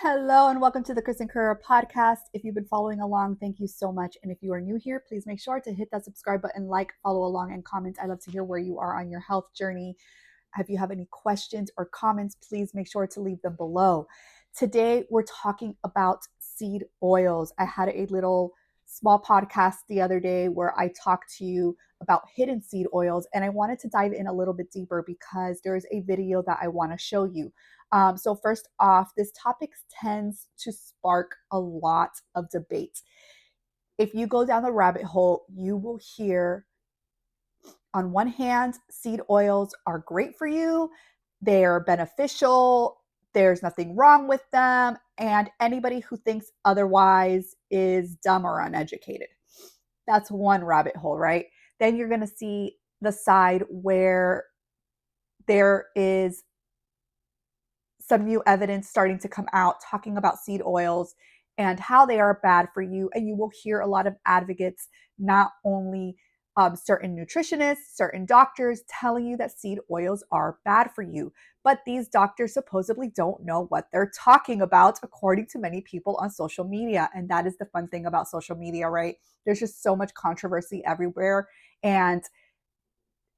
Hello and welcome to the Kristin Carrera podcast. If you've been following along, thank you so much. And if you are new here, please make sure to hit that subscribe button, follow along, and comment. I love to hear where you are on your health journey. If you have any questions or comments, please make sure to leave them below. Today, we're talking about seed oils. I had a little small podcast the other day where I talked to you about hidden seed oils, and I wanted to dive in a little bit deeper because there's a video that I want to show you. So first off, this topic tends to spark a lot of debate. If you go down the rabbit hole, you will hear, on one hand, seed oils are great for you. They're beneficial. There's nothing wrong with them. And anybody who thinks otherwise is dumb or uneducated. That's one rabbit hole, right? Then you're going to see the side where there is some new evidence starting to come out talking about seed oils and how they are bad for you. And you will hear a lot of advocates, not only certain nutritionists, certain doctors telling you that seed oils are bad for you. But these doctors supposedly don't know what they're talking about, according to many people on social media. And that is the fun thing about social media, right? There's just so much controversy everywhere. And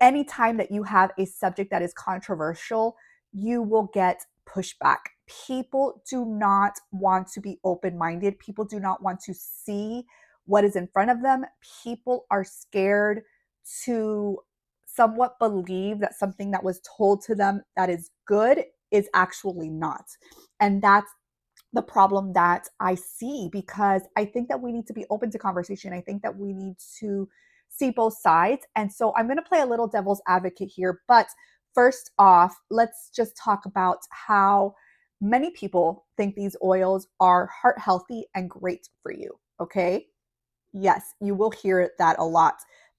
anytime that you have a subject that is controversial, you will get pushback. People do not want to be open-minded. People do not want to see what is in front of them. People are scared to somewhat believe that something that was told to them that is good is actually not. And that's the problem that I see, because I think that we need to be open to conversation. I think that we need to see both sides. And so I'm going to play a little devil's advocate here. But first off, let's just talk about how many people think these oils are heart healthy and great for you. Okay. Yes, you will hear that a lot.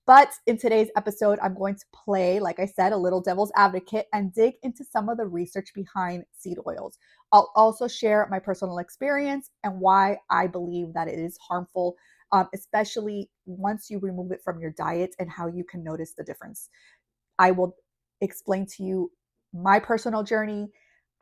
But in today's episode, I'm going to play, like I said, a little devil's advocate and dig into some of the research behind seed oils. I'll also share my personal experience and why I believe that it is harmful, especially once you remove it from your diet, and how you can notice the difference. I will explain to you my personal journey.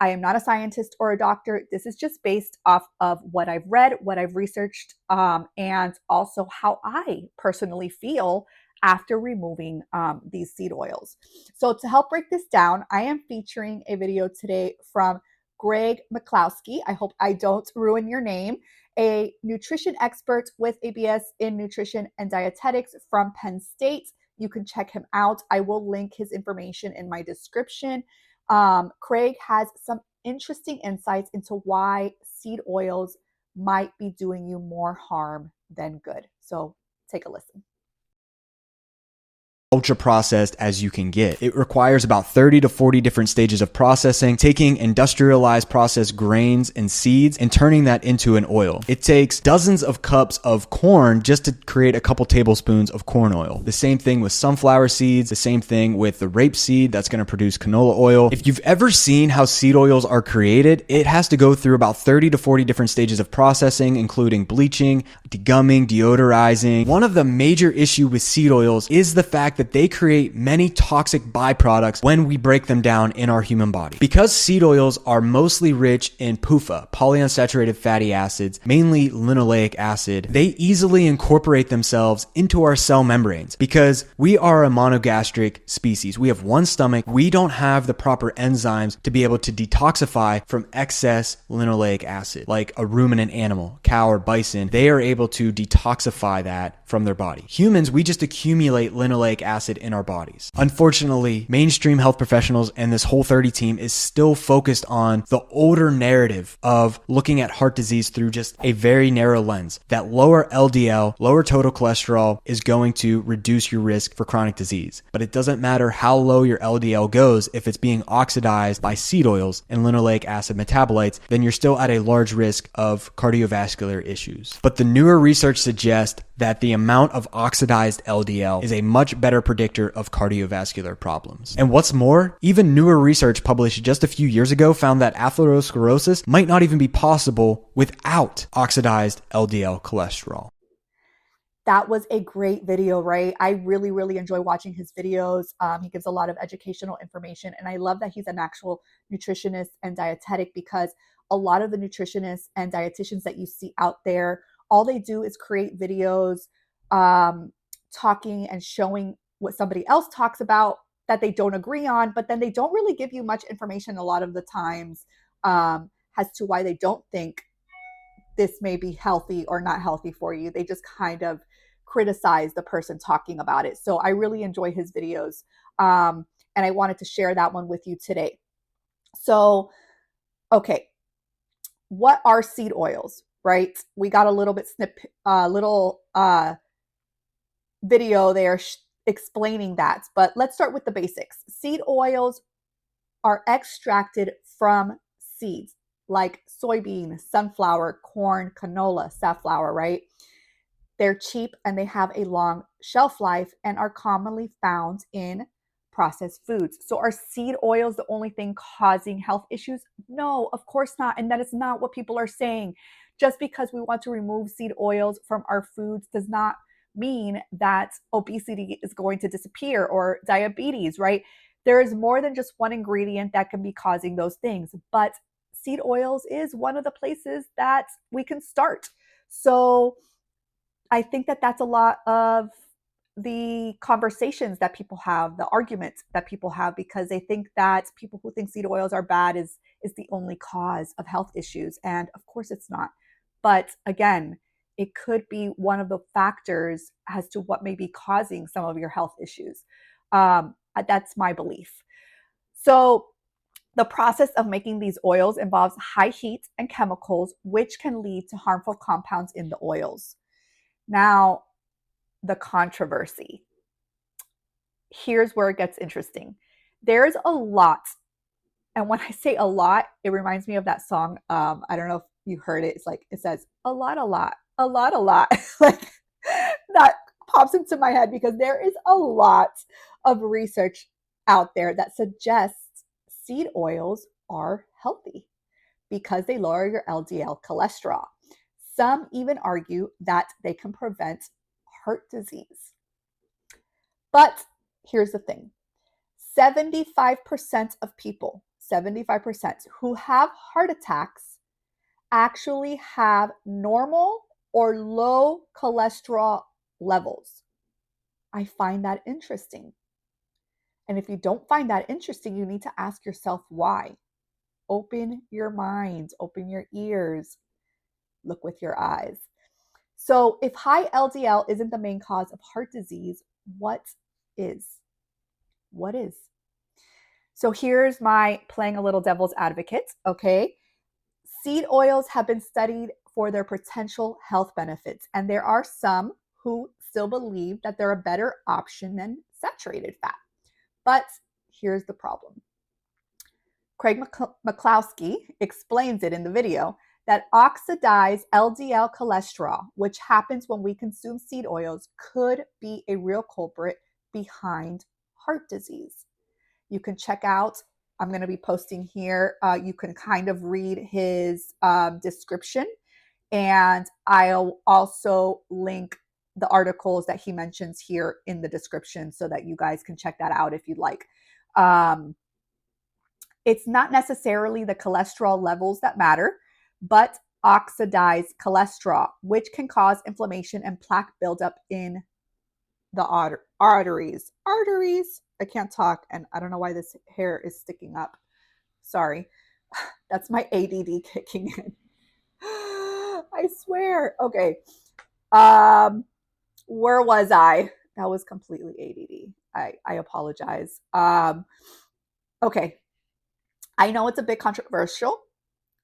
I am not a scientist or a doctor. This is just based off of what I've read, what I've researched, and also how I personally feel after removing these seed oils. So to help break this down, I am featuring a video today from Craig McCloskey. I hope I don't ruin your name. A nutrition expert with a BS in nutrition and dietetics from Penn State. You can check him out. I will link his information in my description. Craig has some interesting insights into why seed oils might be doing you more harm than good. So take a listen. Ultra processed as you can get. It requires about 30 to 40 different stages of processing, taking industrialized processed grains and seeds and turning that into an oil. It takes dozens of cups of corn just to create a couple tablespoons of corn oil. The same thing with sunflower seeds, the same thing with the rapeseed that's going to produce canola oil. If you've ever seen how seed oils are created, it has to go through about 30 to 40 different stages of processing, including bleaching, degumming, deodorizing. One of the major issues with seed oils is the fact that they create many toxic byproducts when we break them down in our human body. Because seed oils are mostly rich in PUFA, polyunsaturated fatty acids, mainly linoleic acid, they easily incorporate themselves into our cell membranes. Because we are a monogastric species, we have one stomach, we don't have the proper enzymes to be able to detoxify from excess linoleic acid. Like a ruminant animal, cow or bison, they are able to detoxify that from their body. Humans, we just accumulate linoleic acid in our bodies. Unfortunately, mainstream health professionals and this Whole30 team is still focused on the older narrative of looking at heart disease through just a very narrow lens. That lower LDL, lower total cholesterol is going to reduce your risk for chronic disease. But it doesn't matter how low your LDL goes if it's being oxidized by seed oils and linoleic acid metabolites, then you're still at a large risk of cardiovascular issues. But the newer research suggests that the amount of oxidized LDL is a much better predictor of cardiovascular problems. And what's more, even newer research published just a few years ago found that atherosclerosis might not even be possible without oxidized LDL cholesterol. That was a great video, right? I really, really enjoy watching his videos. He gives a lot of educational information, and I love that he's an actual nutritionist and dietetic, because a lot of the nutritionists and dietitians that you see out there, all they do is create videos talking and showing what somebody else talks about that they don't agree on, but then they don't really give you much information a lot of the times as to why they don't think this may be healthy or not healthy for you. They just kind of criticize the person talking about it. So I really enjoy his videos. And I wanted to share that one with you today. So, okay, what are seed oils, right? We got a little bit video there explaining that, but let's start with the basics. Seed oils are extracted from seeds like soybean, sunflower, corn, canola, safflower, right? They're cheap and they have a long shelf life and are commonly found in processed foods. So are seed oils the only thing causing health issues? No, of course not. And that is not what people are saying. Just because we want to remove seed oils from our foods does not mean that obesity is going to disappear or diabetes, right? There is more than just one ingredient that can be causing those things, but seed oils is one of the places that we can start. So I think that that's a lot of the conversations that people have, the arguments that people have, because they think that people who think seed oils are bad is the only cause of health issues. And of course it's not. But again, it could be one of the factors as to what may be causing some of your health issues. That's my belief. So the process of making these oils involves high heat and chemicals, which can lead to harmful compounds in the oils. Now, the controversy. Here's where it gets interesting. There's a lot, and when I say a lot, it reminds me of that song. I don't know if you heard it. It's like it says a lot, like that pops into my head because there is a lot of research out there that suggests seed oils are healthy because they lower your LDL cholesterol. Some even argue that they can prevent heart disease. But here's the thing. 75% of people, 75% who have heart attacks actually have normal or low cholesterol levels. I find that interesting. And if you don't find that interesting, you need to ask yourself why. Open your mind, open your ears, look with your eyes. So if high LDL isn't the main cause of heart disease, what is? What is? So here's my playing a little devil's advocate, okay? Seed oils have been studied for their potential health benefits, and there are some who still believe that they're a better option than saturated fat. But here's the problem. Craig McCloskey explains it in the video that oxidized LDL cholesterol, which happens when we consume seed oils, could be a real culprit behind heart disease. You can check out, I'm going to be posting here, you can kind of read his description, and I'll also link the articles that he mentions here in the description so that you guys can check that out if you'd like. It's not necessarily the cholesterol levels that matter, but oxidized cholesterol, which can cause inflammation and plaque buildup in the arteries. I can't talk, and I don't know why this hair is sticking up. Sorry. That's my ADD kicking in. I swear. Okay. Where was I? That was completely ADD. I apologize. Okay. I know it's a bit controversial.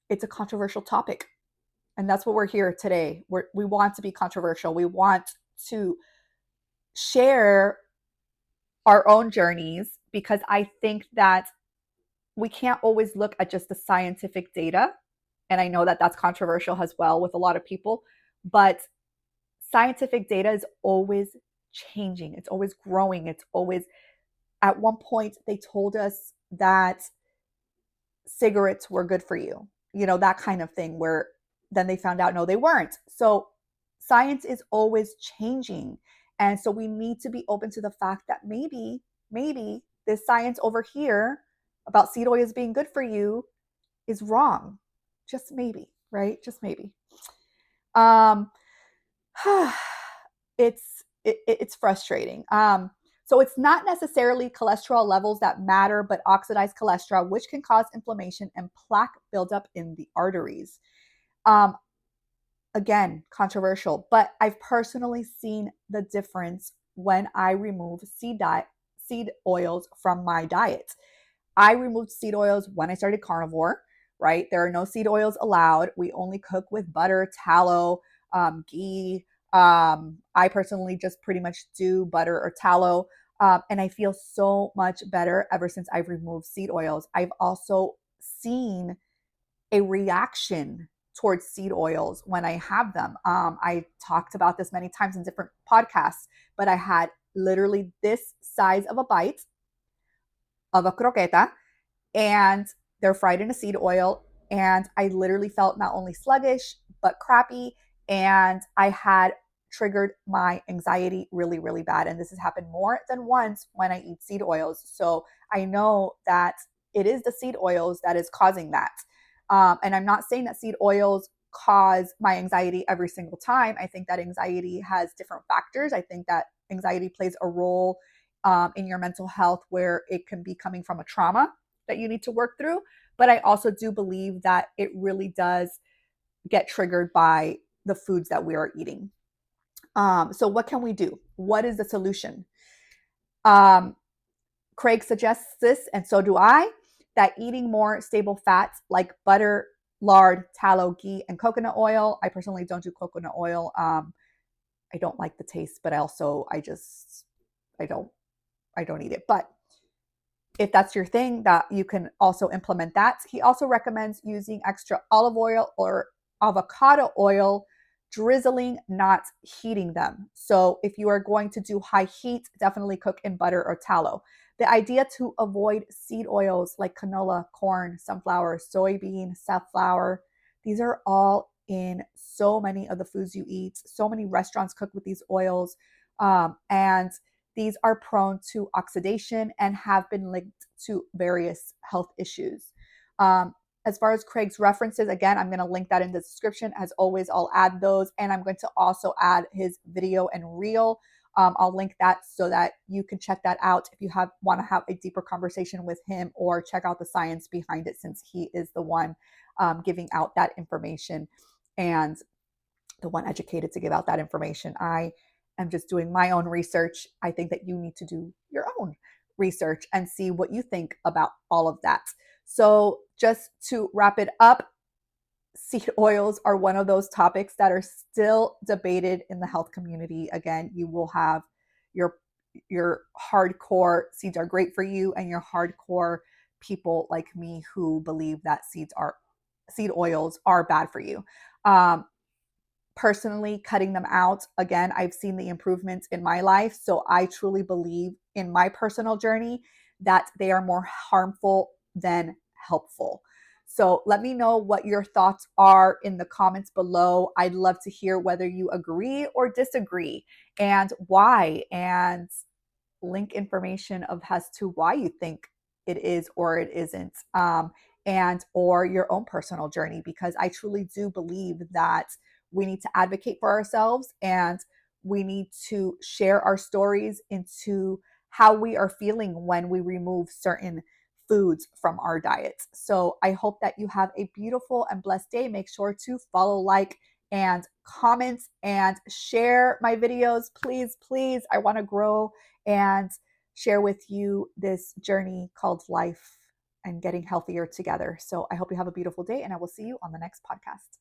It's a controversial topic. And that's what we're here today. We want to be controversial. We want to share our own journeys because I think that we can't always look at just the scientific data. And I know that that's controversial as well with a lot of people, but scientific data is always changing. It's always growing. It's always, at one point, they told us that cigarettes were good for you, that kind of thing, where then they found out, no, they weren't. So science is always changing. And so we need to be open to the fact that maybe this science over here about seed oils being good for you is wrong. just maybe, right? Just maybe. Um, it's frustrating. So it's not necessarily cholesterol levels that matter, but oxidized cholesterol, which can cause inflammation and plaque buildup in the arteries. Um, Again, controversial, but I've personally seen the difference when I remove seed oils from my diet. I removed seed oils when I started carnivore, right? There are no seed oils allowed. We only cook with butter, tallow, ghee. I personally just pretty much do butter or tallow. And I feel so much better ever since I've removed seed oils. I've also seen a reaction towards seed oils when I have them. I talked about this many times in different podcasts, but I had literally this size of a bite of a croqueta, and they're fried in a seed oil. And I literally felt not only sluggish, but crappy. And I had triggered my anxiety really, really bad. And this has happened more than once when I eat seed oils. So I know that it is the seed oils that is causing that. And I'm not saying that seed oils cause my anxiety every single time. I think that anxiety has different factors. I think that anxiety plays a role in your mental health where it can be coming from a trauma that you need to work through. But I also do believe that it really does get triggered by the foods that we are eating. So what can we do? What is the solution? Craig suggests this, and so do I, that eating more stable fats like butter, lard, tallow, ghee, and coconut oil. I personally don't do coconut oil. I don't like the taste, but I don't eat it. But if that's your thing, that you can also implement that. He also recommends using extra olive oil or avocado oil, drizzling, not heating them. So if you are going to do high heat, definitely cook in butter or tallow. The idea to avoid seed oils like canola, corn, sunflower, soybean, safflower, these are all in so many of the foods you eat. So many restaurants cook with these oils. And these are prone to oxidation and have been linked to various health issues. As far as Craig's references, again, I'm going to link that in the description. As always, I'll add those, and I'm going to also add his video and reel. I'll link that so that you can check that out if you want to have a deeper conversation with him, or check out the science behind it, since he is the one giving out that information and the one educated to give out that information. I am just doing my own research. I think that you need to do your own research and see what you think about all of that. So just to wrap it up, seed oils are one of those topics that are still debated in the health community. Again, you will have your hardcore seeds are great for you, and your hardcore people like me who believe that seed oils are bad for you. Personally, cutting them out, again, I've seen the improvements in my life. So I truly believe in my personal journey that they are more harmful than helpful. So let me know what your thoughts are in the comments below. I'd love to hear whether you agree or disagree, and why, and link information of as to why you think it is or it isn't, and or your own personal journey, because I truly do believe that we need to advocate for ourselves, and we need to share our stories into how we are feeling when we remove certain foods from our diets. So I hope that you have a beautiful and blessed day. Make sure to follow, like, and comment and share my videos. Please, please. I want to grow and share with you this journey called life and getting healthier together. So I hope you have a beautiful day, and I will see you on the next podcast.